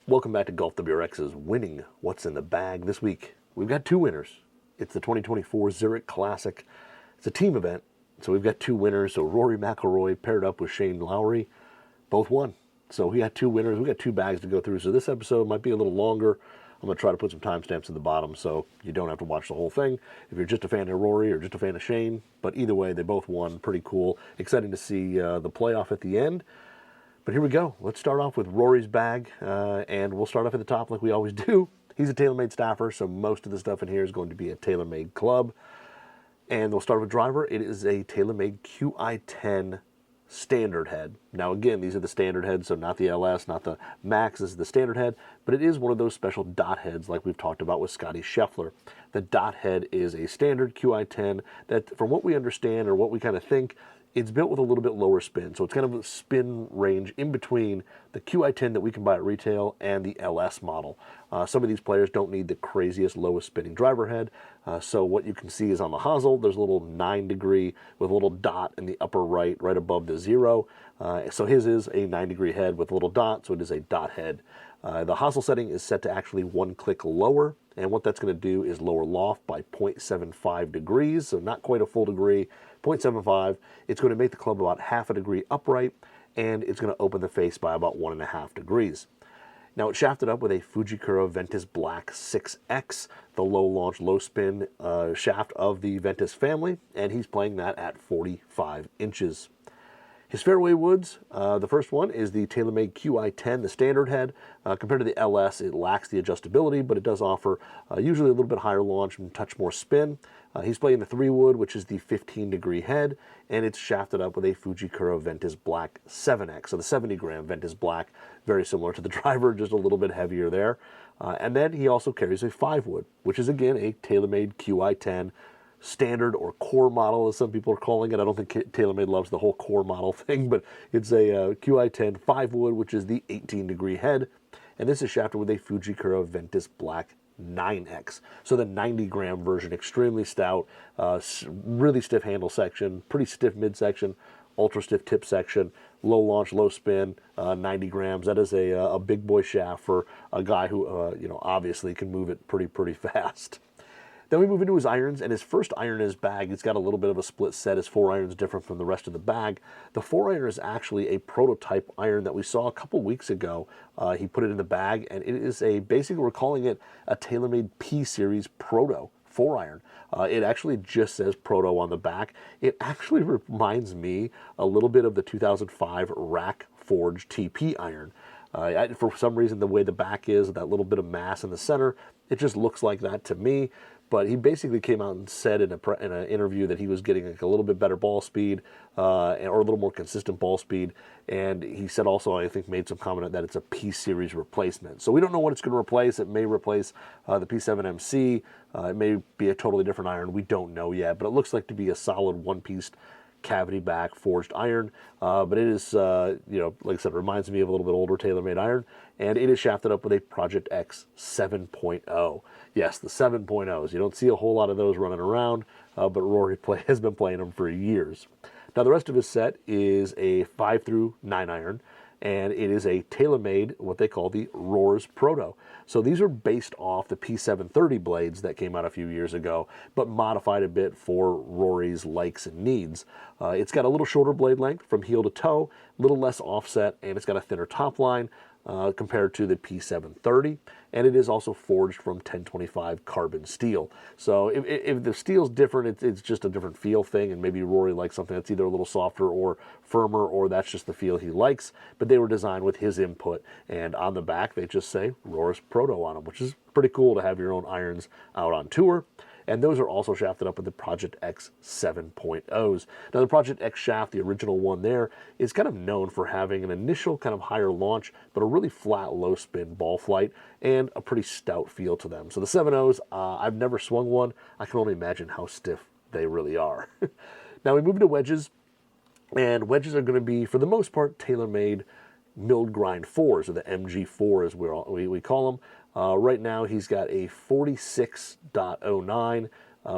Welcome back to Golf WRX's Winning What's in the Bag. This week, we've got two winners. It's the 2024 Zurich Classic. It's a team event, so we've got two winners. So Rory McIlroy paired up with Shane Lowry, both won. So we got two winners. We got two bags to go through. So this episode might be a little longer. I'm going to try to put some timestamps at the bottom so you don't have to watch the whole thing if you're just a fan of Rory or just a fan of Shane. But either way, they both won. Pretty cool. Exciting to see the playoff at the end. But here we go. Let's start off with Rory's bag, and we'll start off at the top like we always do. He's a TaylorMade staffer, so most of the stuff in here is going to be a TaylorMade club. And we'll start with driver. It is a TaylorMade QI10 standard head. Now again, these are the standard heads, so not the LS, not the Max. This is the standard head, but it is one of those special dot heads like we've talked about with Scotty Scheffler. The dot head is a standard QI10 that, from what we understand or what we kind of think, it's built with a little bit lower spin. So it's kind of a spin range in between the QI10 that we can buy at retail and the LS model. Some of these players don't need the craziest, lowest spinning driver head. So what you can see is on the hosel, there's a little 9-degree with a little dot in the upper right, right above the 0. So his is a 9-degree head with a little dot, so it is a dot head. The hosel setting is set to actually one click lower, and what that's going to do is lower loft by 0.75 degrees, so not quite a full degree, 0.75. It's going to make the club about half a degree upright, and it's going to open the face by about 1.5 degrees. Now it's shafted up with a Fujikura Ventus Black 6X, the low launch, low spin shaft of the Ventus family, and he's playing that at 45 inches. His fairway woods, the first one is the TaylorMade QI10, the standard head. Compared to the LS, it lacks the adjustability, but it does offer usually a little bit higher launch and touch more spin. He's playing the 3-wood, which is the 15-degree head, and it's shafted up with a Fujikura Ventus Black 7X, so the 70-gram Ventus Black, very similar to the driver, just a little bit heavier there. And then he also carries a 5-wood, which is, again, a TaylorMade QI10 standard or core model, as some people are calling it. I don't think TaylorMade loves the whole core model thing, but it's a QI10 5-wood, which is the 18-degree head, and this is shafted with a Fujikura Ventus Black 9X. So the 90-gram version, extremely stout, really stiff handle section, pretty stiff midsection, ultra stiff tip section, low launch, low spin, 90 grams. That is a big boy shaft for a guy who obviously can move it pretty fast. Then we move into his irons, and his first iron in his bag, it's got a little bit of a split set. His 4-iron is different from the rest of the bag. The 4-iron is actually a prototype iron that we saw a couple weeks ago. He put it in the bag, and it is basically we're calling it a TaylorMade P-Series Proto 4-iron. It actually just says Proto on the back. It actually reminds me a little bit of the 2005 Rack Forge TP iron. For some reason, the way the back is, that little bit of mass in the center, it just looks like that to me. But he basically came out and said in an interview that he was getting like a little bit better ball speed or a little more consistent ball speed. And he said also, I think, made some comment that it's a P-Series replacement. So we don't know what it's going to replace. It may replace the P7MC. It may be a totally different iron. We don't know yet. But it looks like to be a solid one-piece cavity back forged iron, but it is, like I said, reminds me of a little bit older TaylorMade iron, and it is shafted up with a Project X 7.0. Yes, the 7.0s. You don't see a whole lot of those running around, but Rory has been playing them for years. Now the rest of his set is a 5 through 9 iron, and it is a TaylorMade, what they call the Roars Proto. So these are based off the P730 blades that came out a few years ago, but modified a bit for Rory's likes and needs. It's got a little shorter blade length from heel to toe, a little less offset, and it's got a thinner top line compared to the P730, and it is also forged from 1025 carbon steel. So if the steel's different, it's just a different feel thing, and maybe Rory likes something that's either a little softer or firmer, or that's just the feel he likes, but they were designed with his input, and on the back they just say Roars Proto on them, which is pretty cool to have your own irons out on tour. And those are also shafted up with the Project X 7.0s. Now the Project X shaft, the original one there, is kind of known for having an initial kind of higher launch, but a really flat, low spin ball flight, and a pretty stout feel to them. So the 7.0s, I've never swung one. I can only imagine how stiff they really are. Now we move into wedges, and wedges are going to be, for the most part, TaylorMade milled grind 4s, or the MG4 as we call them. Right now he's got a 46.09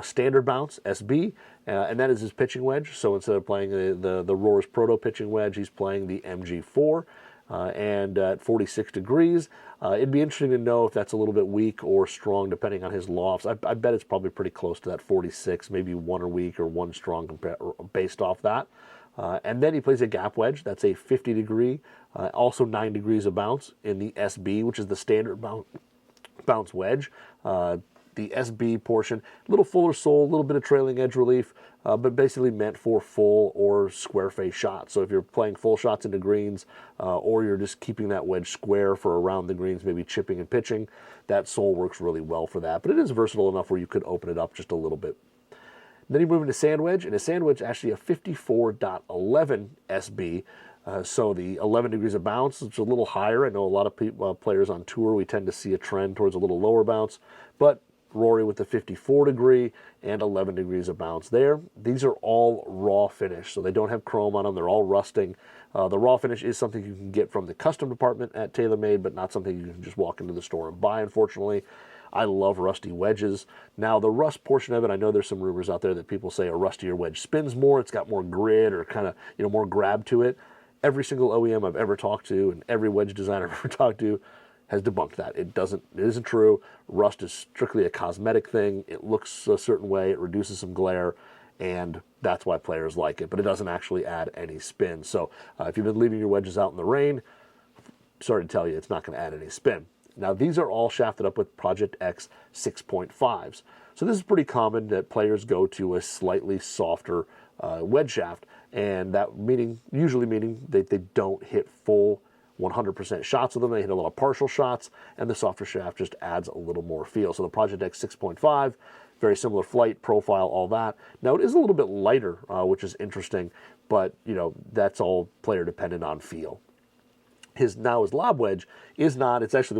standard bounce SB, and that is his pitching wedge. So instead of playing the Roars Proto pitching wedge, he's playing the MG4. and at 46 degrees. It'd be interesting to know if that's a little bit weak or strong depending on his lofts. I bet it's probably pretty close to that 46, maybe one or weak or one strong based off that. And then he plays a gap wedge. That's a 50 degree, also 9 degrees of bounce in the SB, which is the standard bounce wedge. The SB portion, a little fuller sole, a little bit of trailing edge relief, but basically meant for full or square face shots. So if you're playing full shots into greens, or you're just keeping that wedge square for around the greens, maybe chipping and pitching, that sole works really well for that. But it is versatile enough where you could open it up just a little bit. Then you move into sand wedge, and a sand wedge actually a 54.11 SB. So the 11 degrees of bounce is a little higher. I know a lot of players on tour, we tend to see a trend towards a little lower bounce, but Rory with the 54 degree and 11 degrees of bounce there. These are all raw finish, so they don't have chrome on them. They're all rusting. The raw finish is something you can get from the custom department at TaylorMade, but not something you can just walk into the store and buy, unfortunately. I love rusty wedges. Now, the rust portion of it, I know there's some rumors out there that people say a rustier wedge spins more. It's got more grit or kind of, more grab to it. Every single OEM I've ever talked to and every wedge designer I've ever talked to has debunked that. It isn't true. Rust is strictly a cosmetic thing. It looks a certain way. It reduces some glare, and that's why players like it. But it doesn't actually add any spin. So if you've been leaving your wedges out in the rain, sorry to tell you, it's not going to add any spin. Now, these are all shafted up with Project X 6.5s. So this is pretty common that players go to a slightly softer wedge shaft, and that usually meaning they don't hit full 100% shots of them. They hit a lot of partial shots, and the softer shaft just adds a little more feel. So the Project X 6.5, very similar flight, profile, all that. Now, it is a little bit lighter, which is interesting, but, that's all player dependent on feel. His lob wedge is not, it's actually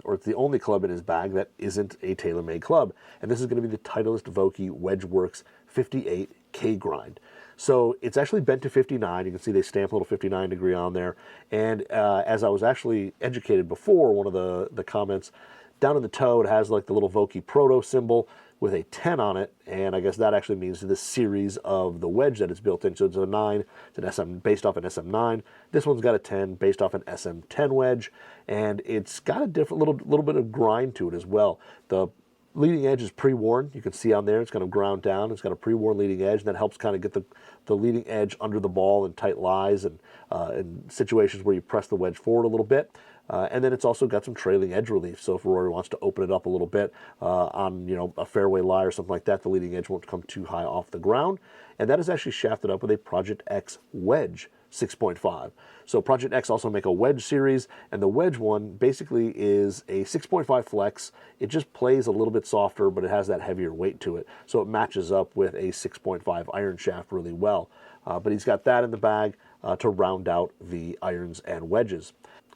it's the only club in his bag that isn't a TaylorMade club. And this is going to be the Titleist Vokey WedgeWorks 58 K grind. So it's actually bent to 59. You can see they stamp a little 59 degree on there. And as I was actually educated before, one of the comments, down in the toe, it has like the little Vokey proto symbol with a 10 on it, and I guess that actually means the series of the wedge that it's built in. So it's a 9, it's an SM based off an SM9. This one's got a 10 based off an SM10 wedge, and it's got a different little bit of grind to it as well. The leading edge is pre-worn. You can see on there it's kind of ground down. It's got a pre-worn leading edge, and that helps kind of get the leading edge under the ball in tight lies and in situations where you press the wedge forward a little bit. And then it's also got some trailing edge relief. So if Rory wants to open it up a little bit on a fairway lie or something like that, the leading edge won't come too high off the ground. And that is actually shafted up with a Project X wedge 6.5. So Project X also make a wedge series, and the wedge one basically is a 6.5 flex. It just plays a little bit softer, but it has that heavier weight to it. So it matches up with a 6.5 iron shaft really well. But he's got that in the bag to round out the irons and wedges.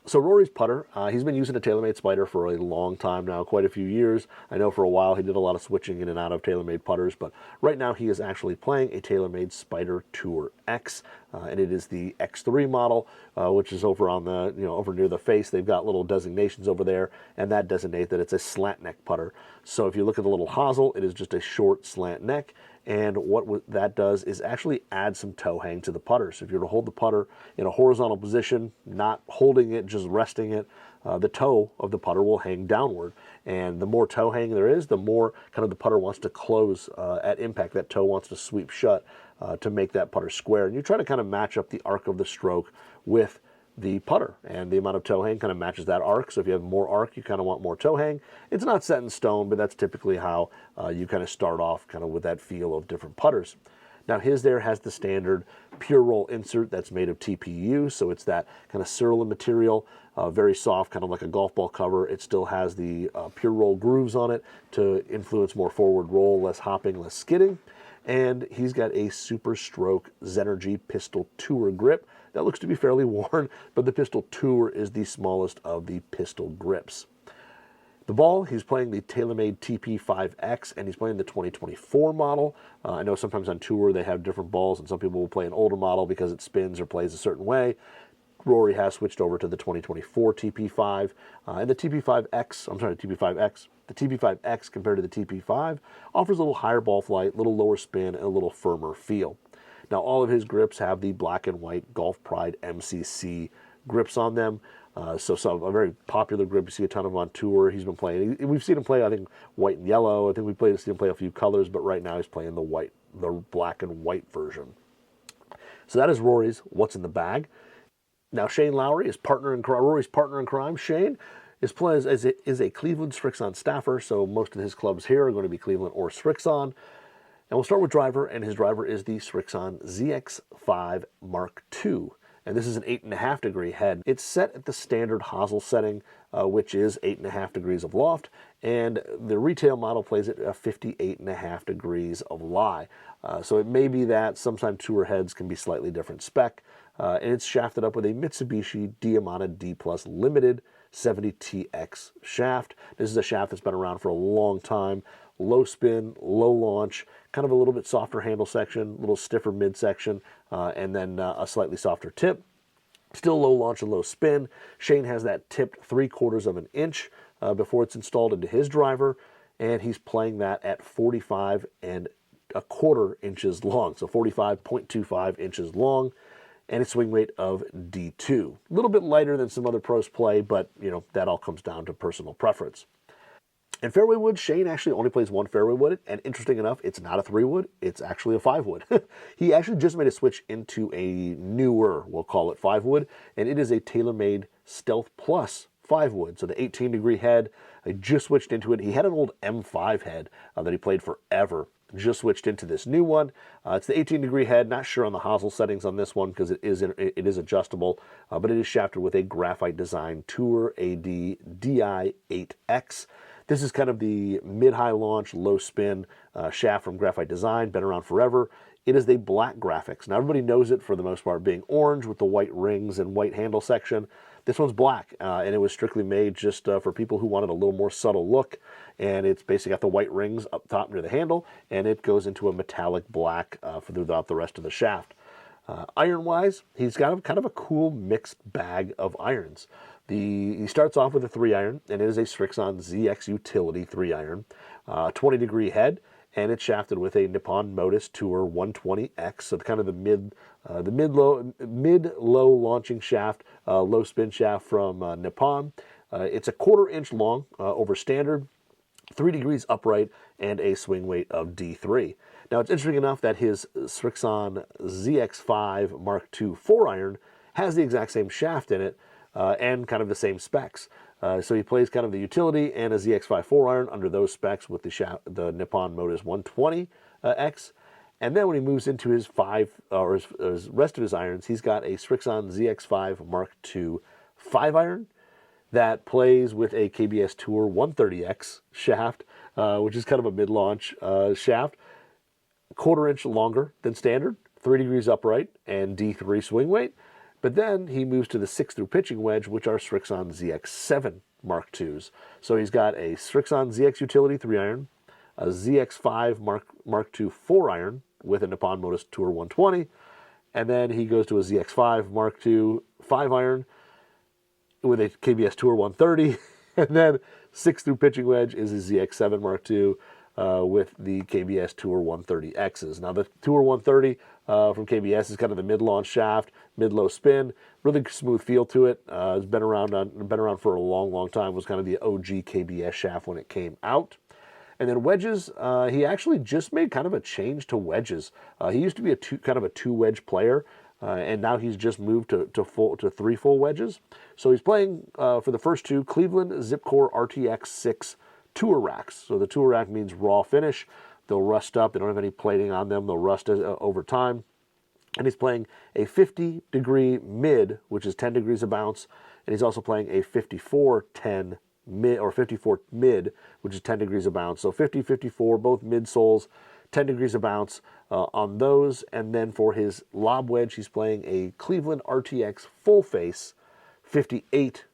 So Rory's putter, he's been using a TaylorMade Spider for a long time now, quite a few years. I know for a while he did a lot of switching in and out of TaylorMade putters, but right now he is actually playing a TaylorMade Spider Tour X, and it is the X3 model, which is over on the, over near the face. They've got little designations over there, and that designate that it's a slant neck putter. So if you look at the little hosel, it is just a short slant neck. And what that does is actually add some toe hang to the putter. So if you were to hold the putter in a horizontal position, not holding it, just resting it, the toe of the putter will hang downward. And the more toe hang there is, the more kind of the putter wants to close at impact. That toe wants to sweep shut to make that putter square. And you try to kind of match up the arc of the stroke with the putter, and the amount of toe hang kind of matches that arc. So if you have more arc, you kind of want more toe hang. It's not set in stone, but that's typically how you kind of start off kind of with that feel of different putters. Now his there has the standard pure roll insert that's made of TPU, so it's that kind of Cerulean material, very soft, kind of like a golf ball cover. It still has the pure roll grooves on it to influence more forward roll, less hopping, less skidding. And he's got a Super Stroke Zenergy Pistol Tour grip. That looks to be fairly worn, but the Pistol Tour is the smallest of the pistol grips. The ball, he's playing the TaylorMade TP5X, and he's playing the 2024 model. I know sometimes on tour they have different balls, and some people will play an older model because it spins or plays a certain way. Rory has switched over to the 2024 TP5, and the TP5X, the TP5X compared to the TP5 offers a little higher ball flight, a little lower spin, and a little firmer feel. Now all of his grips have the black and white Golf Pride MCC grips on them. So a very popular grip. You see a ton of them on tour. He's been playing. We've seen him play, I think, white and yellow. I think we've seen him play a few colors, but right now he's playing the black and white version. So that is Rory's What's in the Bag. Now Shane Lowry, Rory's partner in crime. Shane is a Cleveland Srixon staffer, so most of his clubs here are going to be Cleveland or Srixon. And we'll start with driver, and his driver is the Srixon ZX5 Mark II. And this is an 8.5 degree head. It's set at the standard hosel setting, which is 8.5 degrees of loft, and the retail model plays it at 58.5 degrees of lie. So it may be that sometimes tour heads can be slightly different spec, and it's shafted up with a Mitsubishi Diamante D Plus Limited 70TX shaft. This is a shaft that's been around for a long time. Low spin, low launch, kind of a little bit softer handle section, a little stiffer midsection, and then a slightly softer tip. Still low launch and low spin. Shane has that tipped 3/4 of an inch before it's installed into his driver, and he's playing that at 45.25 inches long, so 45.25 inches long, and a swing weight of D2. A little bit lighter than some other pros play, but that all comes down to personal preference. In fairway wood, Shane actually only plays one fairway wood, and interesting enough, it's not a 3-wood, it's actually a 5-wood. He actually just made a switch into a newer, we'll call it 5-wood, and it is a TaylorMade Stealth Plus 5-wood. So the 18-degree head, I just switched into it. He had an old M5 head that he played forever. Just switched into this new one. It's the 18-degree head. Not sure on the hosel settings on this one because it is adjustable, but it is shafted with a graphite design Tour AD DI8X. This is kind of the mid-high launch, low spin shaft from Graphite Design, been around forever. It is the black graphics. Now everybody knows it for the most part being orange with the white rings and white handle section. This one's black, and it was strictly made just for people who wanted a little more subtle look. And it's basically got the white rings up top near the handle, and it goes into a metallic black throughout the rest of the shaft. Iron-wise, he's got kind of a cool mixed bag of irons. He starts off with a 3-iron, and it is a Srixon ZX Utility 3-iron, 20-degree head, and it's shafted with a Nippon Modus Tour 120X, so kind of the mid-low launching shaft, low spin shaft from Nippon. It's a 1/4 inch long over standard, 3 degrees upright, and a swing weight of D3. Now, it's interesting enough that his Srixon ZX5 Mark II 4-iron has the exact same shaft in it and kind of the same specs. So he plays kind of the utility and a ZX5 4-iron under those specs with the Nippon Modus 120X. And then when he moves into his his rest of his irons, he's got a Srixon ZX5 Mark II 5-iron that plays with a KBS Tour 130X shaft, which is kind of a mid-launch shaft, 1/4 inch longer than standard, 3 degrees upright, and D3 swing weight. But then he moves to the 6-through pitching wedge, which are Srixon ZX7 Mark IIs. So he's got a Srixon ZX Utility 3-iron, a ZX5 Mark II 4-iron with a Nippon Modus Tour 120, and then he goes to a ZX5 Mark II 5-iron with a KBS Tour 130, and then 6-through pitching wedge is a ZX7 Mark II with the KBS Tour 130Xs. Now the Tour 130 from KBS is kind of the mid-launch shaft, mid-low spin, really smooth feel to it. It's been around for a long, long time. It was kind of the OG KBS shaft when it came out. And then wedges, he actually just made kind of a change to wedges. He used to be kind of a 2-wedge player, and now he's just moved to 3 full wedges. So he's playing for the first 2 Cleveland Zipcore RTX 6 tour racks. So the tour rack means raw finish. They'll rust up. They don't have any plating on them. They'll rust over time. And he's playing a 50-degree mid, which is 10 degrees of bounce. And he's also playing a 54-10 mid, or 54 mid, which is 10 degrees of bounce. So 50, 54, both midsoles, 10 degrees of bounce on those. And then for his lob wedge, he's playing a Cleveland RTX full face, 58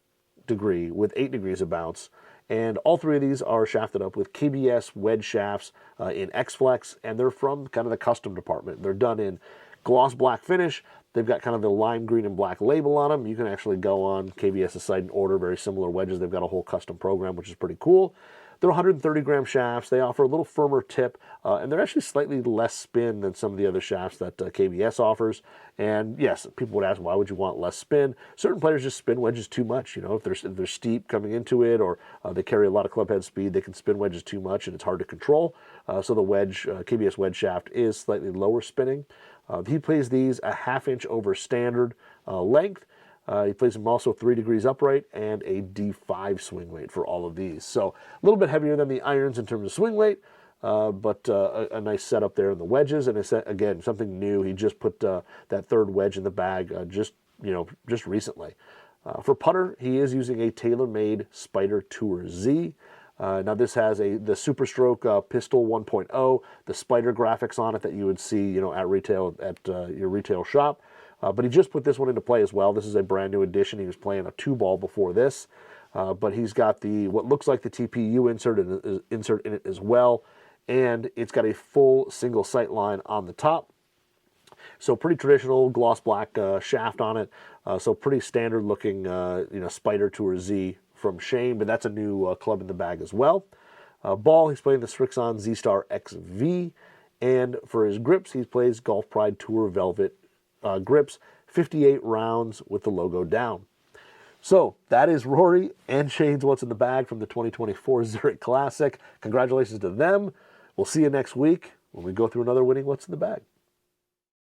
degree with 8 degrees of bounce. And all 3 of these are shafted up with KBS wedge shafts in X-Flex, and they're from kind of the custom department. They're done in gloss black finish. They've got kind of the lime green and black label on them. You can actually go on KBS's site and order very similar wedges. They've got a whole custom program, which is pretty cool. They're 130-gram shafts. They offer a little firmer tip, and they're actually slightly less spin than some of the other shafts that KBS offers. And yes, people would ask, why would you want less spin? Certain players just spin wedges too much. You know, if they're steep coming into it, or they carry a lot of club head speed, they can spin wedges too much, and it's hard to control. So the KBS wedge shaft is slightly lower spinning. He plays these a ½ inch over standard length. He plays them also 3 degrees upright and a D5 swing weight for all of these. So a little bit heavier than the irons in terms of swing weight, but a nice setup there in the wedges. And it's, again, something new. He just put that third wedge in the bag just recently. For putter, he is using a TaylorMade Spider Tour Z. Now this has the Super Stroke Pistol 1.0, the Spider graphics on it that you would see, at retail at your retail shop. But he just put this one into play as well. This is a brand new edition. He was playing a 2-ball before this, but he's got what looks like the TPU insert in it as well, and it's got a full single sight line on the top. So pretty traditional gloss black shaft on it. So pretty standard looking, Spider Tour Z from Shane, but that's a new club in the bag as well. Ball, he's playing the Srixon Z-Star XV, and for his grips, he plays Golf Pride Tour Velvet grips, 58 rounds with the logo down. So that is Rory and Shane's What's in the Bag from the 2024 Zurich Classic. Congratulations to them. We'll see you next week when we go through another winning What's in the Bag.